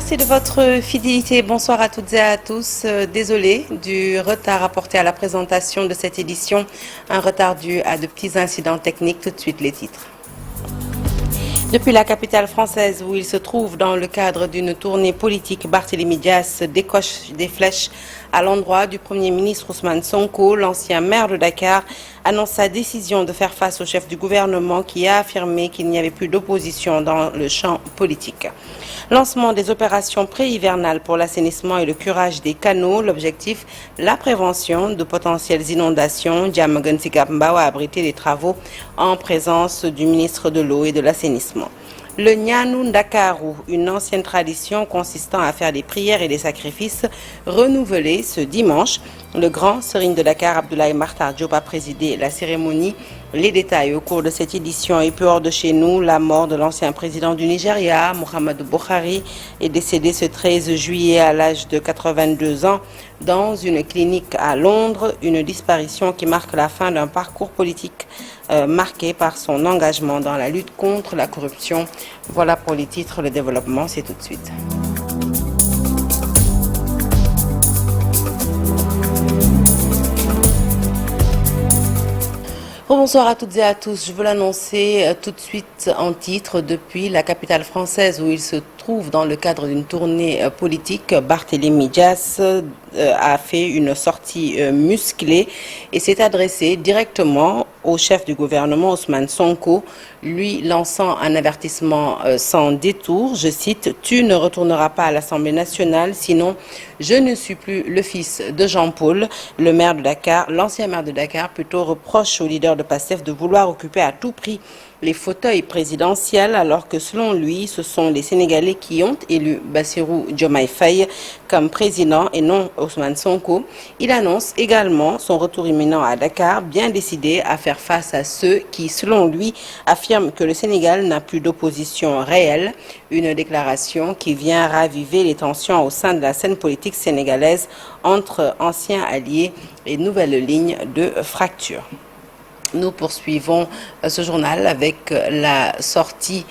Merci de votre fidélité. Bonsoir à toutes et à tous. Désolé du retard apporté à la présentation de cette édition. Un retard dû à de petits incidents techniques. Tout de suite, les titres. Depuis la capitale française où il se trouve dans le cadre d'une tournée politique, Barthélémy Dias décoche des flèches à l'endroit du Premier ministre Ousmane Sonko. L'ancien maire de Dakar annonce sa décision de faire face au chef du gouvernement qui a affirmé qu'il n'y avait plus d'opposition dans le champ politique. Lancement des opérations pré-hivernales pour l'assainissement et le curage des canaux. L'objectif, la prévention de potentielles inondations. Diamaguène Sicap Mbao a abrité les travaux en présence du ministre de l'eau et de l'assainissement. Le Nyanu Ndakaru, une ancienne tradition consistant à faire des prières et des sacrifices renouvelés ce dimanche. Le grand serigne de Dakar, Abdoulaye Makhtar Diop, a présidé la cérémonie. Les détails au cours de cette édition. Et puis hors de chez nous, la mort de l'ancien président du Nigeria, Muhammadu Buhari, est décédé ce 13 juillet à l'âge de 82 ans dans une clinique à Londres. Une disparition qui marque la fin d'un parcours politique marqué par son engagement dans la lutte contre la corruption. Voilà pour les titres. Le développement, c'est tout de suite. Bonsoir à toutes et à tous. Je veux l'annoncer tout de suite en titre. Depuis la capitale française où il se trouve dans le cadre d'une tournée politique, Barthélémy Dias a fait une sortie musclée et s'est adressé directement au chef du gouvernement Ousmane Sonko, lui lançant un avertissement sans détour. Je cite: « Tu ne retourneras pas à l'Assemblée nationale, sinon je ne suis plus le fils de Jean-Paul. » Le maire de Dakar, l'ancien maire de Dakar, plutôt reproche au leader de PASTEF de vouloir occuper à tout prix les fauteuils présidentiels, alors que selon lui, ce sont les Sénégalais qui ont élu Bassirou Diomaye Faye comme président et non Ousmane Sonko. Il annonce également son retour imminent à Dakar, bien décidé à faire face à ceux qui, selon lui, affirment que le Sénégal n'a plus d'opposition réelle. Une déclaration qui vient raviver les tensions au sein de la scène politique sénégalaise entre anciens alliés et nouvelles lignes de fracture. Nous poursuivons ce journal avec la sortie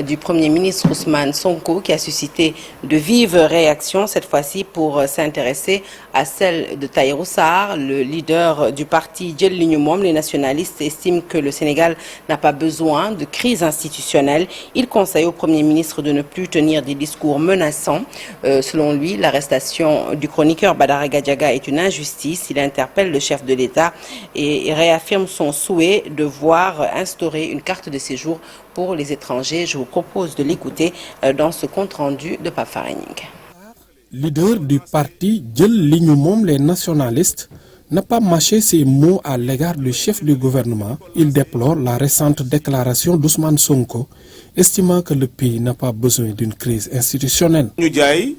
du Premier ministre Ousmane Sonko qui a suscité de vives réactions, cette fois-ci pour s'intéresser à celle de Tahirou Sarr, le leader du parti Jël Li Ñu Moom. Les nationalistes estiment que le Sénégal n'a pas besoin de crise institutionnelle. Il conseille au Premier ministre de ne plus tenir des discours menaçants. Selon lui, l'arrestation du chroniqueur Badara Gadiaga est une injustice. Il interpelle le chef de l'État et réaffirme son souhait de voir instaurer une carte de séjour pour les étrangers. Je vous propose de l'écouter dans ce compte-rendu de Pape Farah-Gningue. Leader du parti Jël Li Ñu Moom, les nationalistes, n'a pas mâché ses mots à l'égard du chef du gouvernement. Il déplore la récente déclaration d'Ousmane Sonko, estimant que le pays n'a pas besoin d'une crise institutionnelle. Ñu jaay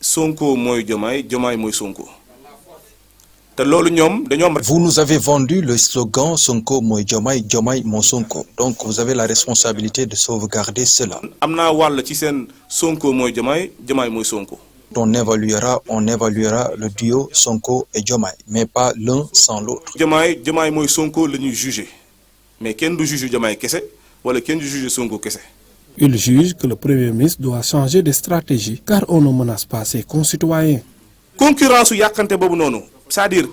Sonko mooy Diomaye, Diomaye mooy Sonko. Vous nous avez vendu le slogan Sonko Moy Diomaye, Diomaye Mon Sonko. Donc vous avez la responsabilité de sauvegarder cela. On évaluera le duo Sonko et Diomaye, mais pas l'un sans l'autre. Diomaye Moy Sonko le juger. Mais qui ne juge Diomaye kese wala qui ne juge Sonko kese. Il juge que le Premier ministre doit changer de stratégie car on ne menace pas ses concitoyens. Concurrence yakante bobu nonou. C'est-à-dire,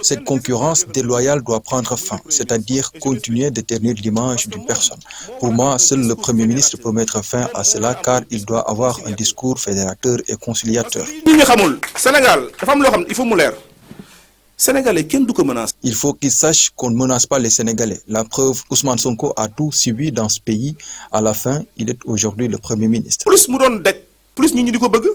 cette concurrence déloyale doit prendre fin, c'est-à-dire continuer de ternir l'image d'une personne. Pour moi, seul le Premier ministre peut mettre fin à cela car il doit avoir un discours fédérateur et conciliateur. Il faut qu'il sache qu'on ne menace pas les Sénégalais. La preuve, Ousmane Sonko a tout subi dans ce pays. À la fin, il est aujourd'hui le Premier ministre. Plus ñi diko bëgg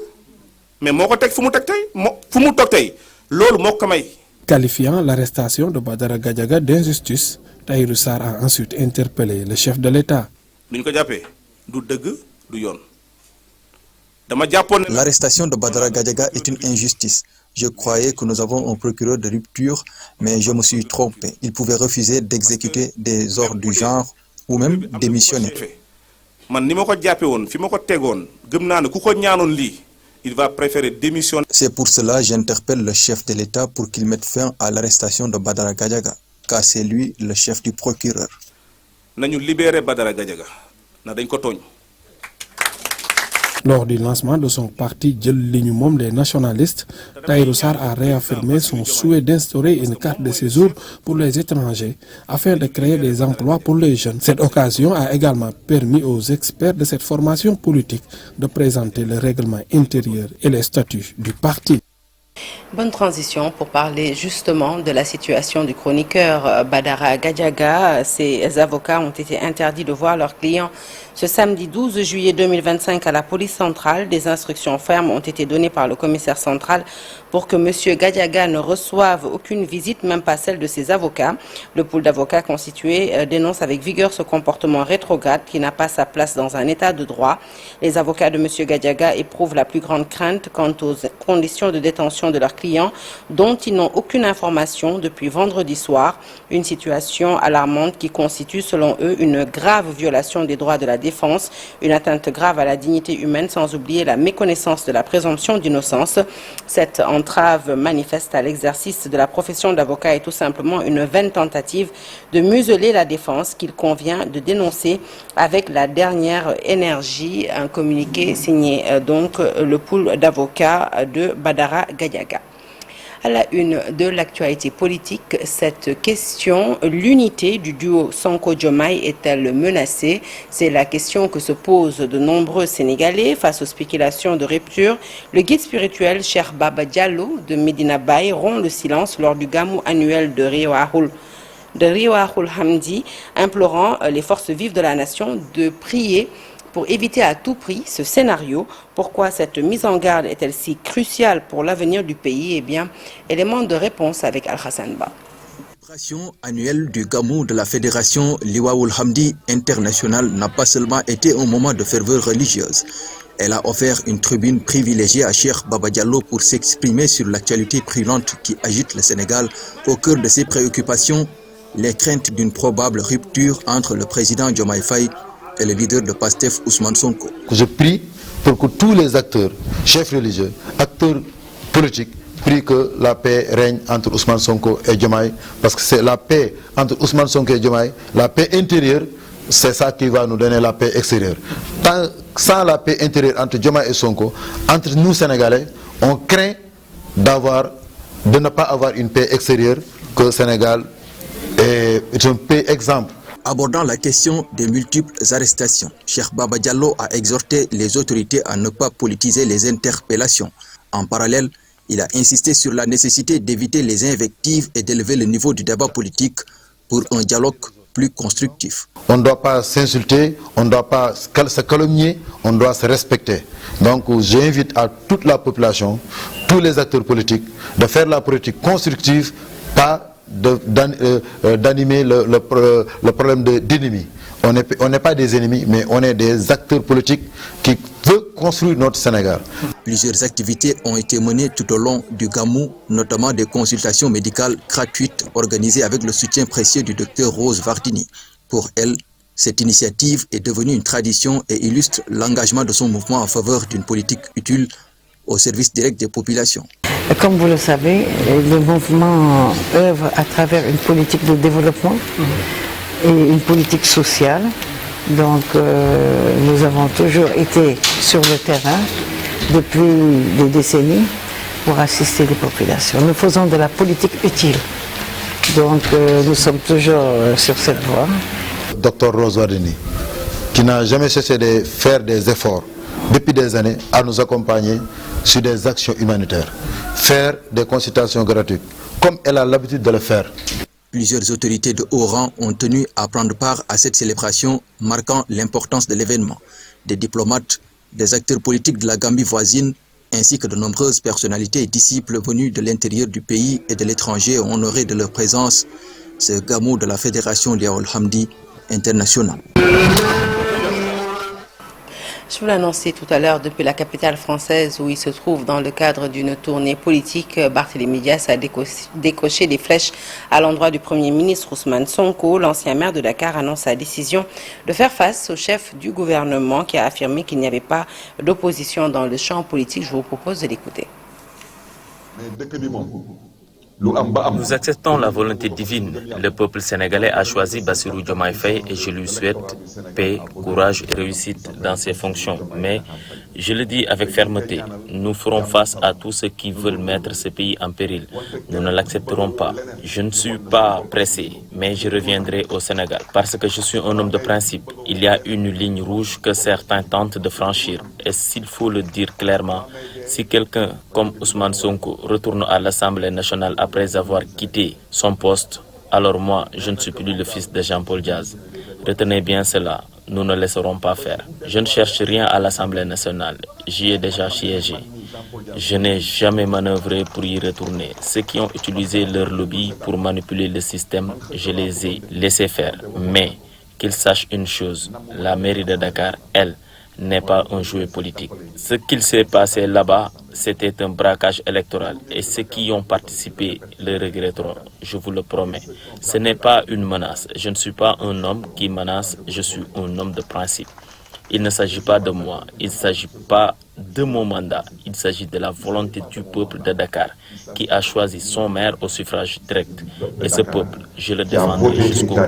mais moko tek fumu tek tay fumu tok tay lolu moko may. Qualifiant l'arrestation de Badara Gadiaga d'injustice, Tahirou Sarr a ensuite interpellé le chef de l'État. Duñ ko jappé du deug du yoon. L'arrestation de Badara Gadiaga est une injustice. Je croyais que nous avons un procureur de rupture, mais je me suis trompé. Il pouvait refuser d'exécuter des ordres du genre ou même démissionner. Il va préférer démissionner. C'est pour cela que j'interpelle le chef de l'État pour qu'il mette fin à l'arrestation de Badara Gadiaga, car c'est lui le chef du procureur. Nañu libérer Badara Gadiaga. Na dañ ko togn. Lors du lancement de son parti Jël Li Ñu Moom les nationalistes, Tahirou Sarr a réaffirmé son souhait d'instaurer une carte de séjour pour les étrangers afin de créer des emplois pour les jeunes. Cette occasion a également permis aux experts de cette formation politique de présenter le règlement intérieur et les statuts du parti. Bonne transition pour parler justement de la situation du chroniqueur Badara Gadiaga. Ses avocats ont été interdits de voir leurs clients ce samedi 12 juillet 2025 à la police centrale. Des instructions fermes ont été données par le commissaire central pour que M. Gadiaga ne reçoive aucune visite, même pas celle de ses avocats. Le pool d'avocats constitué dénonce avec vigueur ce comportement rétrograde qui n'a pas sa place dans un état de droit. Les avocats de M. Gadiaga éprouvent la plus grande crainte quant aux conditions de détention de leurs clients dont ils n'ont aucune information depuis vendredi soir. Une situation alarmante qui constitue selon eux une grave violation des droits de la défense, une atteinte grave à la dignité humaine sans oublier la méconnaissance de la présomption d'innocence. Cette entrave manifeste à l'exercice de la profession d'avocat est tout simplement une vaine tentative de museler la défense qu'il convient de dénoncer avec la dernière énergie. Un communiqué signé donc le pool d'avocats de Badara Gadiaga. À la une de l'actualité politique, cette question, l'unité du duo Sonko-Diomaye est-elle menacée? C'est la question que se posent de nombreux Sénégalais face aux spéculations de rupture. Le guide spirituel Cheikh Baba Diallo de Medina Baye rompt le silence lors du gamou annuel de Riwahul Hamdi, implorant les forces vives de la nation de prier pour éviter à tout prix ce scénario. Pourquoi cette mise en garde est-elle si cruciale pour l'avenir du pays? Eh bien, élément de réponse avec Al-Hassan Ba. La célébration annuelle du Gamou de la Fédération Liwaoul Hamdi International n'a pas seulement été un moment de ferveur religieuse. Elle a offert une tribune privilégiée à Cheikh Baba Diallo pour s'exprimer sur l'actualité brûlante qui agite le Sénégal. Au cœur de ses préoccupations, les craintes d'une probable rupture entre le président Diomaye Faye et le leader de PASTEF Ousmane Sonko. Je prie pour que tous les acteurs, chefs religieux, acteurs politiques, prient que la paix règne entre Ousmane Sonko et Diomaye, parce que c'est la paix entre Ousmane Sonko et Diomaye, la paix intérieure, c'est ça qui va nous donner la paix extérieure. Sans la paix intérieure entre Diomaye et Sonko, entre nous Sénégalais, on craint de ne pas avoir une paix extérieure, que le Sénégal est un pays exemple. Abordant la question des multiples arrestations, Cheikh Baba Diallo a exhorté les autorités à ne pas politiser les interpellations. En parallèle, il a insisté sur la nécessité d'éviter les invectives et d'élever le niveau du débat politique pour un dialogue plus constructif. On ne doit pas s'insulter, on ne doit pas se calomnier, on doit se respecter. Donc j'invite à toute la population, tous les acteurs politiques, de faire la politique constructive, pas d'animer le problème d'ennemis. On n'est pas des ennemis, mais on est des acteurs politiques qui veulent construire notre Sénégal. Plusieurs activités ont été menées tout au long du Gamou, notamment des consultations médicales gratuites organisées avec le soutien précieux du docteur Rose Wardini. Pour elle, cette initiative est devenue une tradition et illustre l'engagement de son mouvement en faveur d'une politique utile au service direct des populations. Comme vous le savez, le mouvement œuvre à travers une politique de développement et une politique sociale. Donc nous avons toujours été sur le terrain depuis des décennies pour assister les populations. Nous faisons de la politique utile. Donc nous sommes toujours sur cette voie. Dr Rose Wardini, qui n'a jamais cessé de faire des efforts depuis des années à nous accompagner sur des actions humanitaires, faire des consultations gratuites, comme elle a l'habitude de le faire. Plusieurs autorités de haut rang ont tenu à prendre part à cette célébration, marquant l'importance de l'événement. Des diplomates, des acteurs politiques de la Gambie voisine, ainsi que de nombreuses personnalités et disciples venus de l'intérieur du pays et de l'étranger ont honoré de leur présence ce Gamou de la Fédération Liwaoul Hamdi International. Je vous l'ai annoncé tout à l'heure, depuis la capitale française où il se trouve dans le cadre d'une tournée politique, Barthélémy Dias a décoché des flèches à l'endroit du Premier ministre Ousmane Sonko. L'ancien maire de Dakar annonce sa décision de faire face au chef du gouvernement qui a affirmé qu'il n'y avait pas d'opposition dans le champ politique. Je vous propose de l'écouter. Nous acceptons la volonté divine. Le peuple sénégalais a choisi Bassirou Diomaye Faye et je lui souhaite paix, courage et réussite dans ses fonctions. Mais Je le dis avec fermeté, nous ferons face à tous ceux qui veulent mettre ce pays en péril. Nous ne l'accepterons pas. Je ne suis pas pressé, mais je reviendrai au Sénégal parce que je suis un homme de principe. Il y a une ligne rouge que certains tentent de franchir. Et s'il faut le dire clairement, si quelqu'un comme Ousmane Sonko retourne à l'Assemblée nationale après avoir quitté son poste, alors moi, je ne suis plus le fils de Jean-Paul Diaz. Retenez bien cela, nous ne laisserons pas faire. Je ne cherche rien à l'Assemblée nationale, j'y ai déjà siégé. Je n'ai jamais manœuvré pour y retourner. Ceux qui ont utilisé leur lobby pour manipuler le système, je les ai laissés faire. Mais qu'ils sachent une chose, la mairie de Dakar, elle, n'est pas un jouet politique. Ce qu'il s'est passé là-bas, c'était un braquage électoral et ceux qui y ont participé le regretteront, je vous le promets. Ce n'est pas une menace. Je ne suis pas un homme qui menace, je suis un homme de principe. Il ne s'agit pas de moi, il ne s'agit pas de mon mandat, il s'agit de la volonté du peuple de Dakar qui a choisi son maire au suffrage direct. Et ce peuple, je le défendrai jusqu'au bout.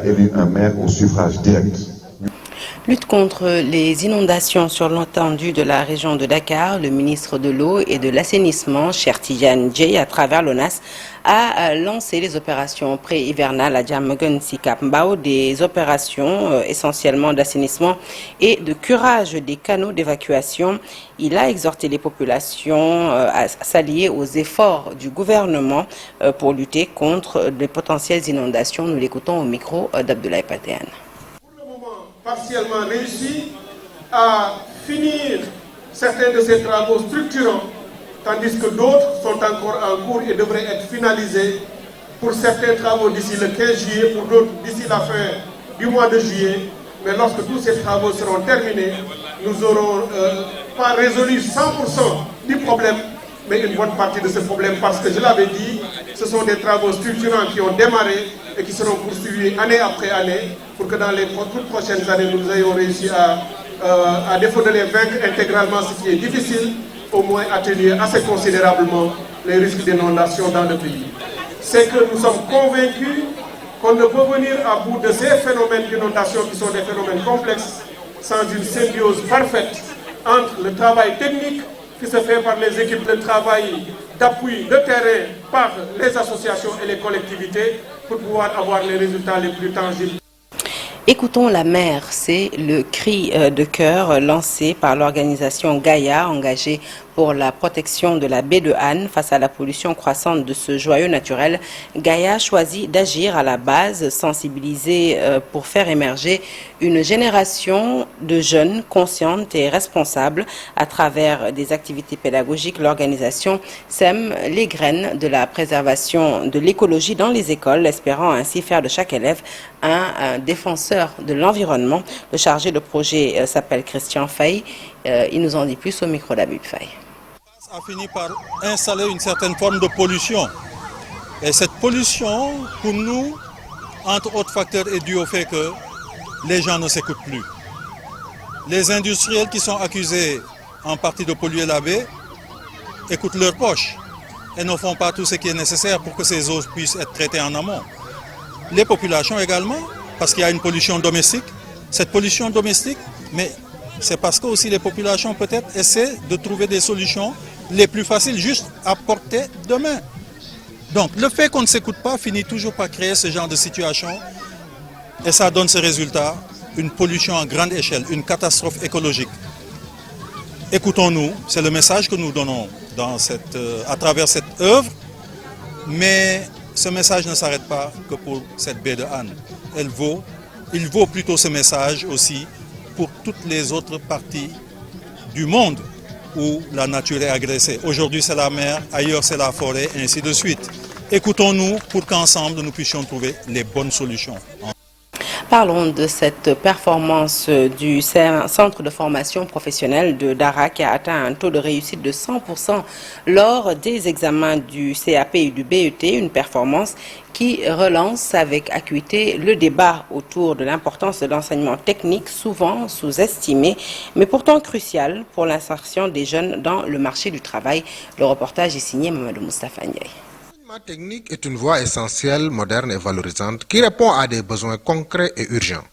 Lutte contre les inondations sur l'étendue de la région de Dakar, le ministre de l'Eau et de l'Assainissement, Cheikh Tidiane Dièye, à travers l'ONAS, a lancé les opérations pré-hivernales à Diamaguène Sicap Mbao, des opérations essentiellement d'assainissement et de curage des canaux d'évacuation. Il a exhorté les populations à s'allier aux efforts du gouvernement pour lutter contre de potentielles inondations. Nous l'écoutons au micro d'Abdoulaye Patéane. Partiellement réussi à finir certains de ces travaux structurants, tandis que d'autres sont encore en cours et devraient être finalisés pour certains travaux d'ici le 15 juillet, pour d'autres d'ici la fin du mois de juillet. Mais lorsque tous ces travaux seront terminés, nous aurons pas résolu 100% du problème, mais une bonne partie de ce problème, parce que je l'avais dit, ce sont des travaux structurants qui ont démarré et qui seront poursuivis année après année, pour que dans les toutes prochaines années, nous ayons réussi à défaut de les vaincre intégralement, ce qui est difficile, au moins atténuer assez considérablement les risques d'inondation dans le pays. C'est que nous sommes convaincus qu'on ne peut venir à bout de ces phénomènes d'inondation qui sont des phénomènes complexes sans une symbiose parfaite entre le travail technique qui se fait par les équipes de travail d'appui de terrain par les associations et les collectivités pour pouvoir avoir les résultats les plus tangibles. Écoutons la mer, c'est le cri de cœur lancé par l'organisation Gaïa, engagée pour la protection de la baie de Han face à la pollution croissante de ce joyau naturel. Gaïa choisit d'agir à la base, sensibiliser pour faire émerger une génération de jeunes conscientes et responsables. À travers des activités pédagogiques, l'organisation sème les graines de la préservation de l'écologie dans les écoles, espérant ainsi faire de chaque élève un défenseur de l'environnement. Le chargé de projet s'appelle Christian Faye. Il nous en dit plus au micro d'Abib Faye. A fini par installer une certaine forme de pollution. Et cette pollution, pour nous, entre autres facteurs, est due au fait que les gens ne s'écoutent plus. Les industriels qui sont accusés en partie de polluer la baie écoutent leur poche et ne font pas tout ce qui est nécessaire pour que ces eaux puissent être traitées en amont. Les populations également, parce qu'il y a une pollution domestique. Cette pollution domestique, mais c'est parce que aussi les populations peut-être essaient de trouver des solutions les plus faciles, juste à portée de main. Donc le fait qu'on ne s'écoute pas finit toujours par créer ce genre de situation et ça donne ce résultat, une pollution à grande échelle, une catastrophe écologique. Écoutons-nous, c'est le message que nous donnons à travers cette œuvre, mais ce message ne s'arrête pas que pour cette baie de Han. Il vaut plutôt ce message aussi pour toutes les autres parties du monde où la nature est agressée. Aujourd'hui c'est la mer, ailleurs c'est la forêt, et ainsi de suite. Écoutons-nous pour qu'ensemble nous puissions trouver les bonnes solutions. Parlons de cette performance du centre de formation professionnelle de Dara qui a atteint un taux de réussite de 100% lors des examens du CAP et du BET, une performance qui relance avec acuité le débat autour de l'importance de l'enseignement technique, souvent sous-estimé, mais pourtant crucial pour l'insertion des jeunes dans le marché du travail. Le reportage est signé Mamadou Moustapha Ndiaye. L'enseignement technique est une voie essentielle, moderne et valorisante qui répond à des besoins concrets et urgents.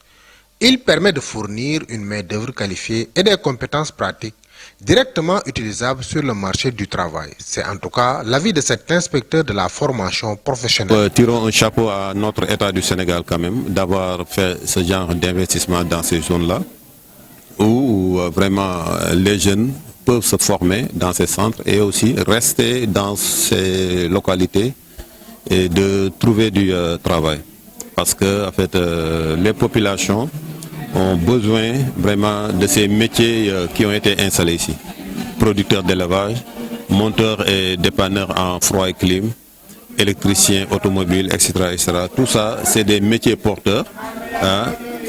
Il permet de fournir une main-d'œuvre qualifiée et des compétences pratiques directement utilisables sur le marché du travail. C'est en tout cas l'avis de cet inspecteur de la formation professionnelle. Tirons un chapeau à notre État du Sénégal quand même d'avoir fait ce genre d'investissement dans ces zones-là, où vraiment les jeunes peuvent se former dans ces centres et aussi rester dans ces localités et de trouver du travail. Parce que en fait, les populations ont besoin vraiment de ces métiers qui ont été installés ici. Producteurs d'élevage, monteurs et dépanneurs en froid et clim, électriciens, automobiles, etc., etc. Tout ça, c'est des métiers porteurs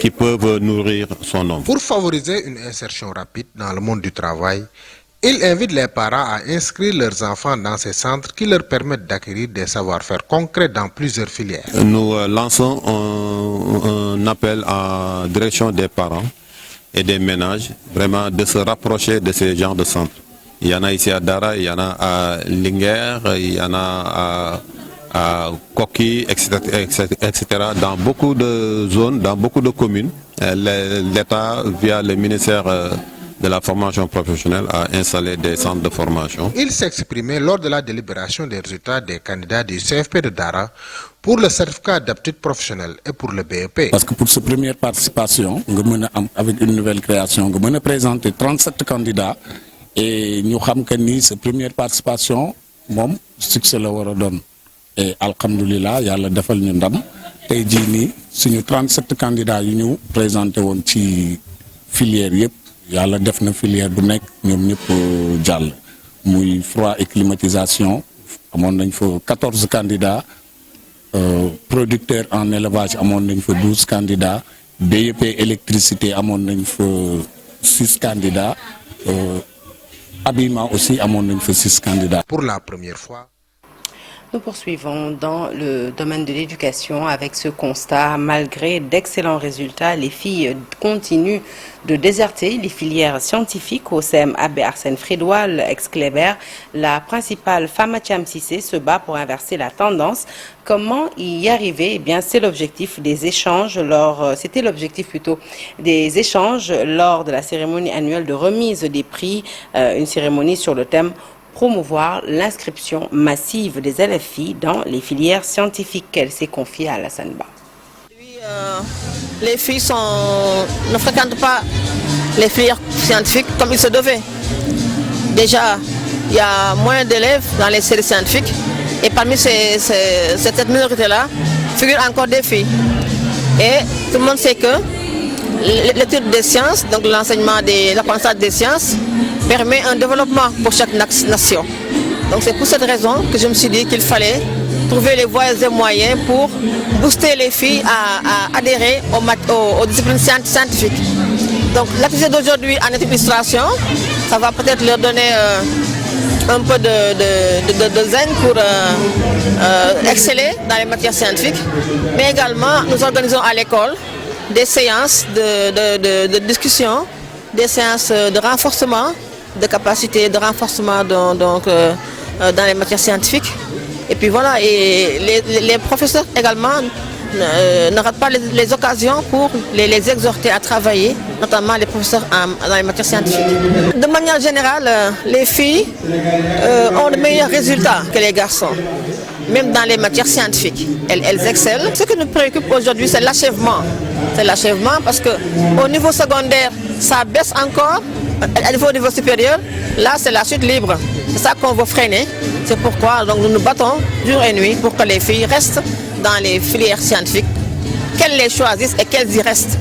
qui peuvent nourrir son homme. Pour favoriser une insertion rapide dans le monde du travail, il invite les parents à inscrire leurs enfants dans ces centres qui leur permettent d'acquérir des savoir-faire concrets dans plusieurs filières. Nous lançons un appel à la direction des parents et des ménages, vraiment de se rapprocher de ces genres de centres. Il y en a ici à Dara, il y en a à Linguère, il y en a à Koki, etc. Dans beaucoup de zones, dans beaucoup de communes, l'État, via le ministère de la formation professionnelle, a installé des centres de formation. Il s'exprimait lors de la délibération des résultats des candidats du CFP de Dara pour le certificat d'aptitude professionnelle et pour le BEP. Parce que pour cette première participation, avec une nouvelle création, nous avons présenté 37 candidats et nous savons que cette première participation, mon succès la donne. Et alhamdoulilah, il y a le défal ñu ndam tay ji ni suñu 37 candidats yu ñu présenté won ci filière yépp yalla def na filière bu nek ñom ñep jall muy froid et climatisation amon nañ fa 14 candidats, producteurs en élevage amon nañ fa 12 candidats, BEP électricité amon nañ fa 6 candidats, habillement aussi amon nañ fa 6 candidats. Pour la première fois, nous poursuivons dans le domaine de l'éducation avec ce constat. Malgré d'excellents résultats, les filles continuent de déserter les filières scientifiques. Au CM Abbé Arsène Frédois, ex-Kléber, la principale Famatiam Sissé se bat pour inverser la tendance. Comment y arriver? Eh bien, c'est l'objectif des échanges c'était l'objectif plutôt des échanges lors de la cérémonie annuelle de remise des prix, une cérémonie sur le thème promouvoir l'inscription massive des élèves filles dans les filières scientifiques. Qu'elle s'est confiée à Alassane Ba. Les filles ne fréquentent pas les filières scientifiques comme il se devait. Déjà, il y a moins d'élèves dans les séries scientifiques et parmi cette minorité-là figurent encore des filles. Et tout le monde sait que l'étude des sciences, donc l'enseignement l'apprentissage des sciences, permet un développement pour chaque nation. Donc c'est pour cette raison que je me suis dit qu'il fallait trouver les voies et moyens pour booster les filles à adhérer aux disciplines scientifiques. Donc l'activité d'aujourd'hui en administration, ça va peut-être leur donner un peu de zen pour exceller dans les matières scientifiques. Mais également, nous organisons à l'école des séances de discussion, des séances de renforcement de capacités, de renforcement dans les matières scientifiques. Et puis voilà, et les professeurs également ne ratent pas les occasions pour les exhorter à travailler, notamment les professeurs dans les matières scientifiques. De manière générale, les filles ont de meilleurs résultats que les garçons, même dans les matières scientifiques. Elles excellent. Ce qui nous préoccupe aujourd'hui, c'est l'achèvement. C'est l'achèvement parce qu'au niveau secondaire, ça baisse encore. Au niveau supérieur, là c'est la chute libre. C'est ça qu'on veut freiner. C'est pourquoi donc, nous nous battons jour et nuit pour que les filles restent dans les filières scientifiques, qu'elles les choisissent et qu'elles y restent.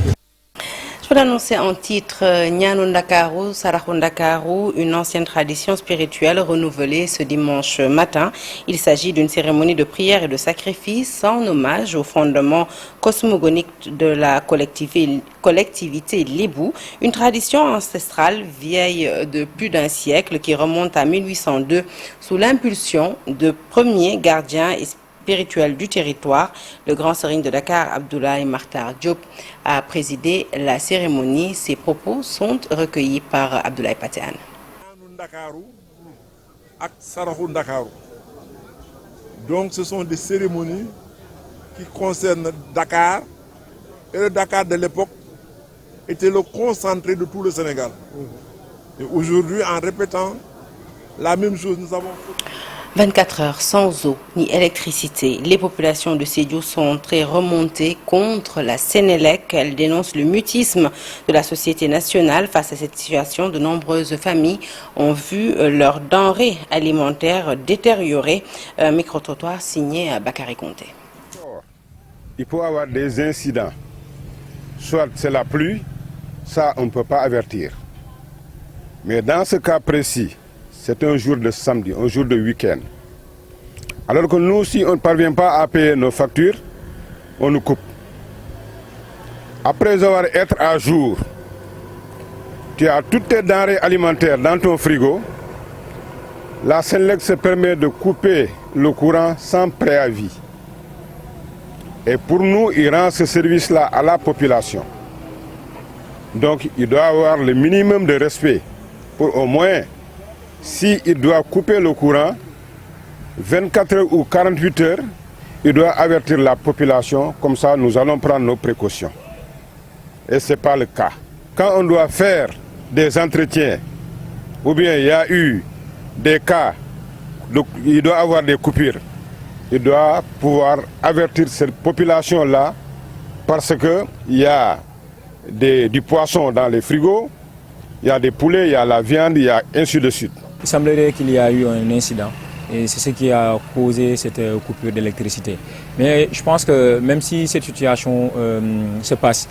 Je peux l'annoncer en titre, Nyanu Ndakaru, Sarahu Ndakaru, une ancienne tradition spirituelle renouvelée ce dimanche matin. Il s'agit d'une cérémonie de prière et de sacrifice en hommage au fondement cosmogonique de la collectivité Lébou, une tradition ancestrale vieille de plus d'un siècle qui remonte à 1802 sous l'impulsion de premiers gardiens et spirituel du territoire. Le grand serigne de Dakar, Abdoulaye Martar Diop, a présidé la cérémonie. Ses propos sont recueillis par Abdoulaye Pateane. Donc ce sont des cérémonies qui concernent Dakar. Et le Dakar de l'époque était le concentré de tout le Sénégal. Et aujourd'hui, en répétant la même chose, nous avons... 24 heures sans eau ni électricité. Les populations de Sédhiou sont très remontées contre la Sénélec. Elles dénoncent le mutisme de la société nationale. Face à cette situation, de nombreuses familles ont vu leurs denrées alimentaires détériorées. Micro-trottoir signé Bakary Conté. Il peut y avoir des incidents. Soit c'est la pluie, ça on ne peut pas avertir. Mais dans ce cas précis, c'est un jour de samedi, un jour de week-end. Alors que nous, si on ne parvient pas à payer nos factures, on nous coupe. Après avoir été à jour, tu as toutes tes denrées alimentaires dans ton frigo, la Sénélec se permet de couper le courant sans préavis. Et pour nous, il rend ce service-là à la population. Donc il doit avoir le minimum de respect pour au moins, s'il doit couper le courant, 24 heures ou 48 heures, il doit avertir la population, comme ça nous allons prendre nos précautions. Et ce n'est pas le cas. Quand on doit faire des entretiens, ou bien il y a eu des cas, il doit avoir des coupures, il doit pouvoir avertir cette population-là, parce qu'il y a du poisson dans les frigos, il y a des poulets, il y a la viande, il y a ainsi de suite. Il semblerait qu'il y a eu un incident et c'est ce qui a causé cette coupure d'électricité. Mais je pense que même si cette situation se passe,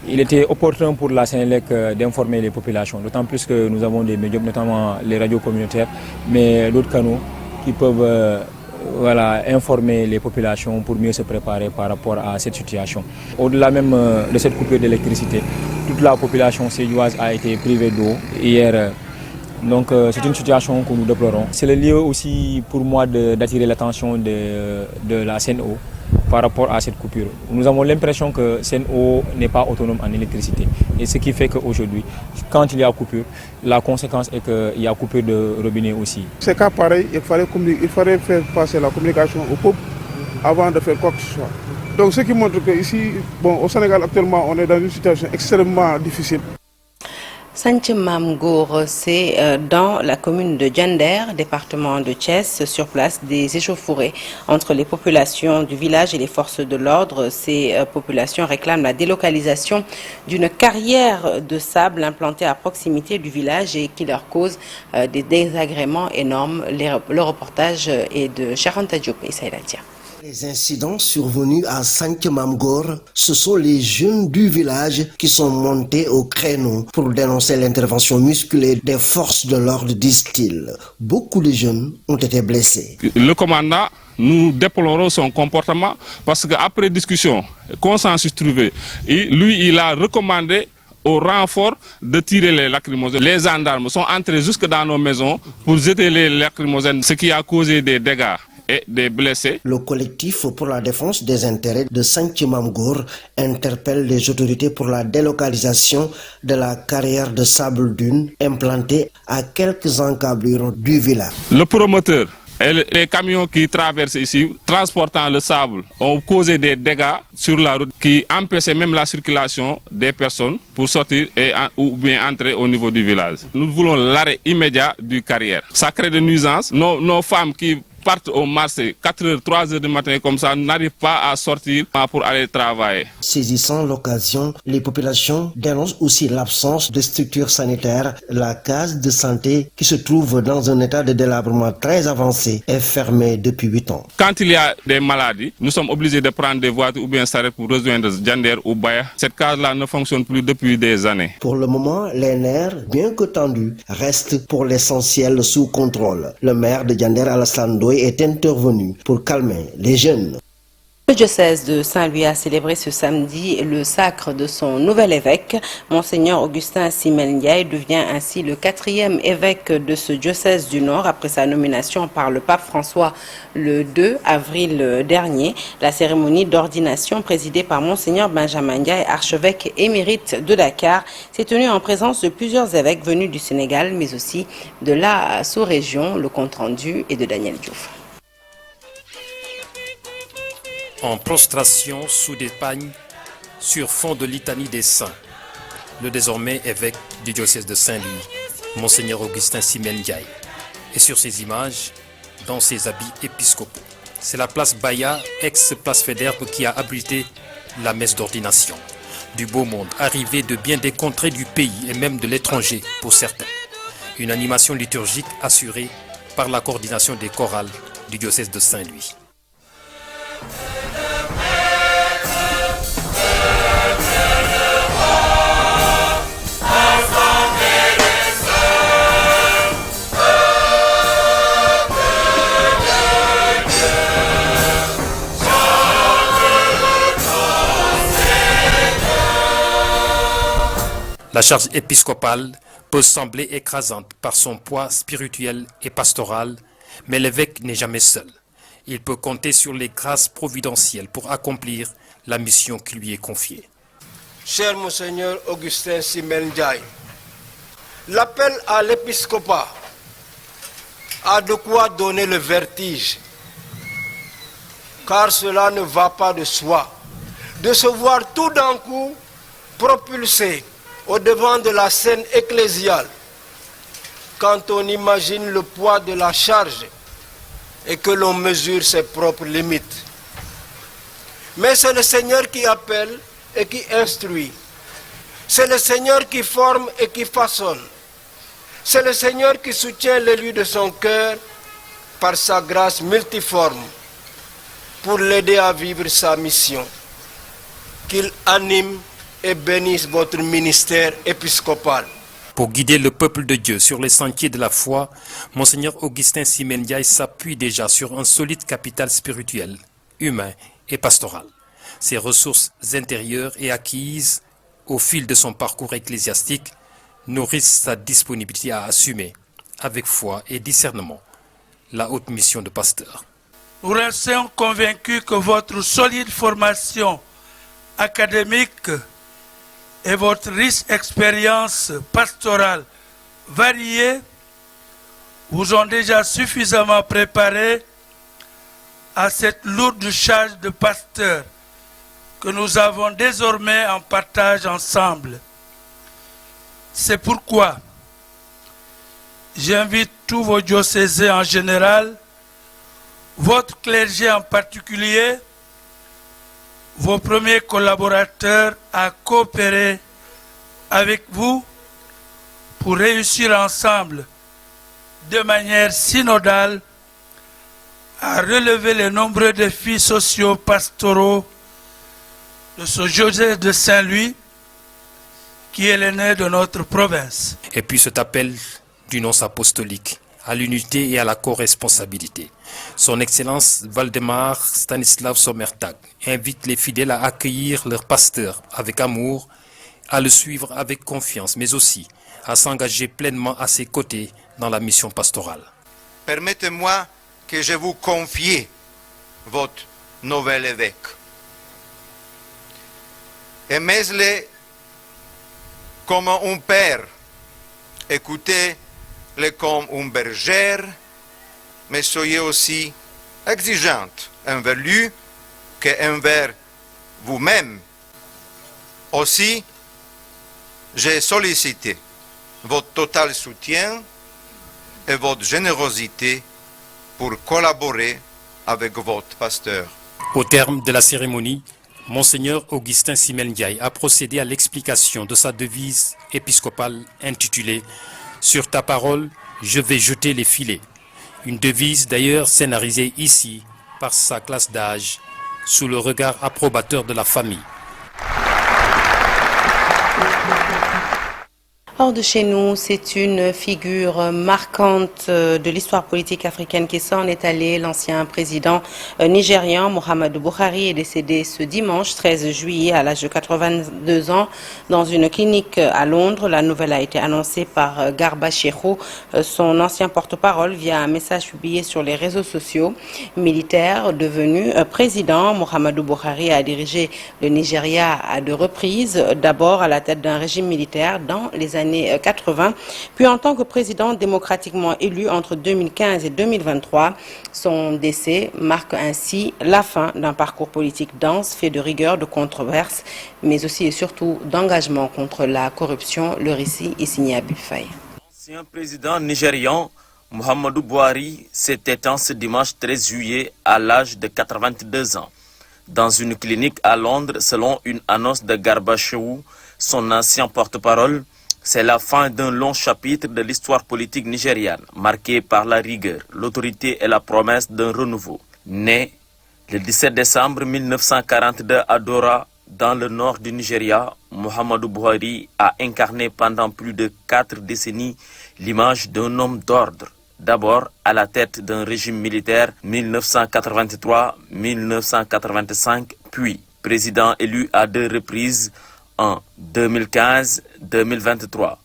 il était opportun pour la Sénélec d'informer les populations, d'autant plus que nous avons des médias, notamment les radios communautaires, mais d'autres canaux qui peuvent informer les populations pour mieux se préparer par rapport à cette situation. Au-delà même de cette coupure d'électricité, toute la population sédhiouise a été privée d'eau hier. Donc c'est une situation que nous déplorons. C'est le lieu aussi pour moi d'attirer l'attention de la Sen'Eau par rapport à cette coupure. Nous avons l'impression que Sen'Eau n'est pas autonome en électricité. Et ce qui fait qu'aujourd'hui, quand il y a coupure, la conséquence est qu'il y a coupure de robinet aussi. C'est cas pareil, il fallait faire passer la communication au peuple avant de faire quoi que ce soit. Donc ce qui montre qu'ici, au Sénégal actuellement, on est dans une situation extrêmement difficile. Santhié Mame Gor, c'est dans la commune de Diender, département de Thiès, sur place des échauffourées entre les populations du village et les forces de l'ordre. Ces populations réclament la délocalisation d'une carrière de sable implantée à proximité du village et qui leur cause des désagréments énormes. Le reportage est de Charanta Diop et Saïlatia. Les incidents survenus à Santhié Mame Gor, ce sont les jeunes du village qui sont montés au créneau pour dénoncer l'intervention musclée des forces de l'ordre, disent-ils. Beaucoup de jeunes ont été blessés. Le commandant, nous déplorons son comportement parce qu'après discussion, consensus trouvé, lui il a recommandé au renfort de tirer les lacrymogènes. Les gendarmes sont entrés jusque dans nos maisons pour jeter les lacrymogènes, ce qui a causé des dégâts et des blessés. Le collectif pour la défense des intérêts de Santhié Mame Gor interpelle les autorités pour la délocalisation de la carrière de sable dune implantée à quelques encablures du village. Le promoteur et les camions qui traversent ici, transportant le sable, ont causé des dégâts sur la route qui empêchaient même la circulation des personnes pour sortir ou bien entrer au niveau du village. Nous voulons l'arrêt immédiat du carrière. Ça crée des nuisances. Nos femmes qui partent au marché 4h, 3h du matin comme ça, n'arrivent pas à sortir pour aller travailler. Saisissant l'occasion, les populations dénoncent aussi l'absence de structures sanitaires. La case de santé qui se trouve dans un état de délabrement très avancé est fermée depuis 8 ans. Quand il y a des maladies, nous sommes obligés de prendre des voitures ou bien s'arrêter pour rejoindre Diender ou Baya. Cette case-là ne fonctionne plus depuis des années. Pour le moment, les nerfs, bien que tendus, restent pour l'essentiel sous contrôle. Le maire de Diender, Alassane Ndoye, est intervenu pour calmer les jeunes. Le diocèse de Saint-Louis a célébré ce samedi le sacre de son nouvel évêque. Monseigneur Augustin Siméon Ndiaye devient ainsi le 4e évêque de ce diocèse du Nord après sa nomination par le pape François le 2 avril dernier. La cérémonie d'ordination présidée par Monseigneur Benjamin Ndiaye, archevêque émérite de Dakar, s'est tenue en présence de plusieurs évêques venus du Sénégal mais aussi de la sous-région. Le compte-rendu est de Daniel Diouf. En prostration sous des pagnes sur fond de litanie des saints, le désormais évêque du diocèse de Saint-Louis Monseigneur Augustin Simen Ndiaye. Et sur ces images, dans ses habits épiscopaux. C'est la place Baya, ex-place Faidherbe, qui a abrité la messe d'ordination. Du beau monde, arrivé de bien des contrées du pays et même de l'étranger pour certains. Une animation liturgique assurée par la coordination des chorales du diocèse de Saint-Louis. La charge épiscopale peut sembler écrasante par son poids spirituel et pastoral, mais l'évêque n'est jamais seul. Il peut compter sur les grâces providentielles pour accomplir la mission qui lui est confiée. Cher Monseigneur Augustin Simen Ndiaye, l'appel à l'épiscopat a de quoi donner le vertige, car cela ne va pas de soi, de se voir tout d'un coup propulsé au devant de la scène ecclésiale, quand on imagine le poids de la charge et que l'on mesure ses propres limites. Mais c'est le Seigneur qui appelle et qui instruit. C'est le Seigneur qui forme et qui façonne. C'est le Seigneur qui soutient l'élu de son cœur par sa grâce multiforme pour l'aider à vivre sa mission. Qu'il anime et bénisse votre ministère épiscopal. Pour guider le peuple de Dieu sur les sentiers de la foi, Monseigneur Augustin Simen Ndiaye s'appuie déjà sur un solide capital spirituel, humain et pastoral. Ses ressources intérieures et acquises au fil de son parcours ecclésiastique nourrissent sa disponibilité à assumer, avec foi et discernement, la haute mission de pasteur. Nous restons convaincus que votre solide formation académique et votre riche expérience pastorale variée vous ont déjà suffisamment préparé à cette lourde charge de pasteur que nous avons désormais en partage ensemble. C'est pourquoi j'invite tous vos diocésains en général, votre clergé en particulier, vos premiers collaborateurs à coopérer avec vous pour réussir ensemble de manière synodale à relever les nombreux défis sociaux pastoraux de ce diocèse de Saint-Louis qui est l'aîné de notre province. Et puis cet appel du nonce apostolique à l'unité et à la co-responsabilité. Son Excellence Valdemar Stanislav Sommertag invite les fidèles à accueillir leur pasteur avec amour, à le suivre avec confiance, mais aussi à s'engager pleinement à ses côtés dans la mission pastorale. Permettez-moi que je vous confie votre nouvel évêque. Aimez-le comme un père, écoutez-le comme une bergère, mais soyez aussi exigeante envers lui qu'envers vous-même. Aussi, j'ai sollicité votre total soutien et votre générosité pour collaborer avec votre pasteur. Au terme de la cérémonie, Monseigneur Augustin Simen Ndiaye a procédé à l'explication de sa devise épiscopale intitulée « Sur ta parole, je vais jeter les filets ». Une devise d'ailleurs scénarisée ici par sa classe d'âge, sous le regard approbateur de la famille. Hors de chez nous, c'est une figure marquante de l'histoire politique africaine qui s'en est allé. L'ancien président nigérian Muhammadu Buhari est décédé ce dimanche 13 juillet à l'âge de 82 ans dans une clinique à Londres. La nouvelle a été annoncée par Garba Shehu, son ancien porte-parole, via un message publié sur les réseaux sociaux. Militaire devenu président, Muhammadu Buhari a dirigé le Nigeria à 2 reprises, d'abord à la tête d'un régime militaire dans les années 80, puis en tant que président démocratiquement élu entre 2015 et 2023. Son décès marque ainsi la fin d'un parcours politique dense, fait de rigueur, de controverses, mais aussi et surtout d'engagement contre la corruption. Le récit est signé à Bufaï. L'ancien président nigérian Muhammadu Buhari s'est éteint ce dimanche 13 juillet à l'âge de 82 ans. Dans une clinique à Londres, selon une annonce de Garba Shehu, son ancien porte-parole, c'est la fin d'un long chapitre de l'histoire politique nigériane, marqué par la rigueur, l'autorité et la promesse d'un renouveau. Né le 17 décembre 1942 à Dora, dans le nord du Nigeria, Muhammadu Buhari a incarné pendant plus de 4 décennies l'image d'un homme d'ordre. D'abord à la tête d'un régime militaire 1983-1985, puis président élu à 2 reprises en 2015-2023.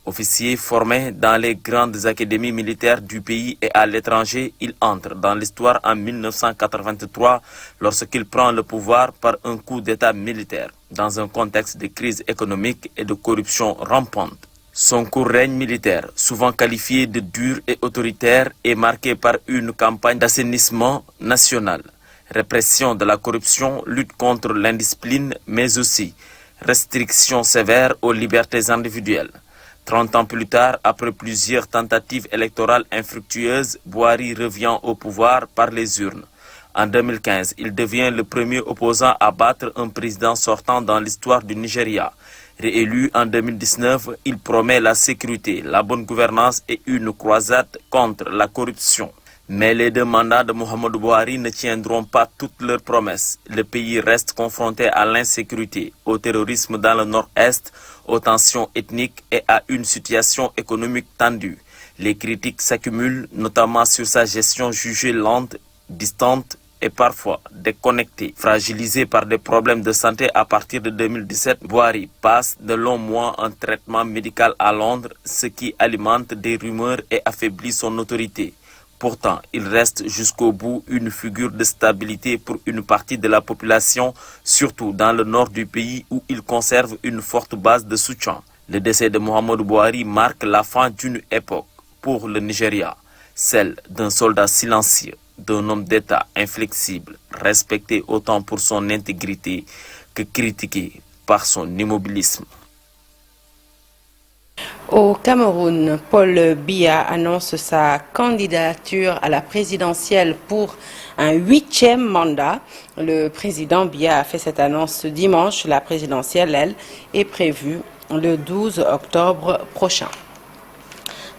Officier formé dans les grandes académies militaires du pays et à l'étranger, il entre dans l'histoire en 1983 lorsqu'il prend le pouvoir par un coup d'État militaire dans un contexte de crise économique et de corruption rampante. Son court règne militaire, souvent qualifié de dur et autoritaire, est marqué par une campagne d'assainissement national, répression de la corruption, lutte contre l'indiscipline, mais aussi restrictions sévères aux libertés individuelles. 30 ans plus tard, après plusieurs tentatives électorales infructueuses, Buhari revient au pouvoir par les urnes. En 2015, il devient le premier opposant à battre un président sortant dans l'histoire du Nigeria. Réélu en 2019, il promet la sécurité, la bonne gouvernance et une croisade contre la corruption. Mais les 2 mandats de Muhammadu Buhari ne tiendront pas toutes leurs promesses. Le pays reste confronté à l'insécurité, au terrorisme dans le nord-est, aux tensions ethniques et à une situation économique tendue. Les critiques s'accumulent, notamment sur sa gestion jugée lente, distante et parfois déconnectée. Fragilisé par des problèmes de santé à partir de 2017, Buhari passe de longs mois en traitement médical à Londres, ce qui alimente des rumeurs et affaiblit son autorité. Pourtant, il reste jusqu'au bout une figure de stabilité pour une partie de la population, surtout dans le nord du pays où il conserve une forte base de soutien. Le décès de Muhammadu Buhari marque la fin d'une époque pour le Nigeria, celle d'un soldat silencieux, d'un homme d'État inflexible, respecté autant pour son intégrité que critiqué par son immobilisme. Au Cameroun, Paul Biya annonce sa candidature à la présidentielle pour un 8e mandat. Le président Biya a fait cette annonce ce dimanche. La présidentielle, elle, est prévue le 12 octobre prochain.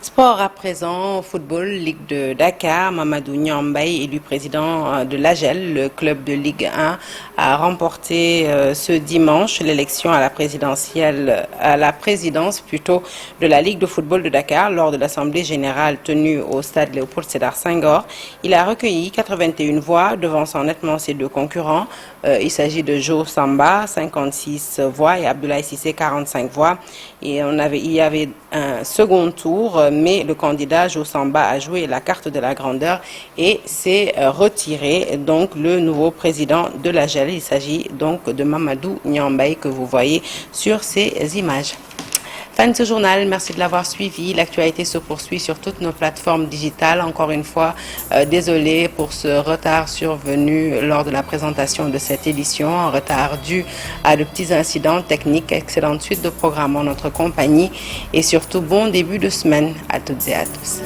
Sport à présent, football, Ligue de Dakar, Mamadou Niambaye, élu président de l'AGEL, le club de Ligue 1, a remporté ce dimanche l'élection à la présidence de la Ligue de football de Dakar lors de l'Assemblée générale tenue au stade Léopold Sédar Senghor. Il a recueilli 81 voix, devançant nettement ses 2 concurrents. Il s'agit de Joe Samba, 56 voix, et Abdoulaye Cissé, 45 voix. Et il y avait un second tour, mais le candidat Joe Samba a joué la carte de la grandeur et s'est retiré, donc le nouveau président de l'AGEL. Il s'agit donc de Mamadou Niambaye que vous voyez sur ces images. Fin de ce journal, merci de l'avoir suivi. L'actualité se poursuit sur toutes nos plateformes digitales. Encore une fois, désolé pour ce retard survenu lors de la présentation de cette édition, un retard dû à de petits incidents techniques. Excellente suite de programme en notre compagnie et surtout bon début de semaine à toutes et à tous.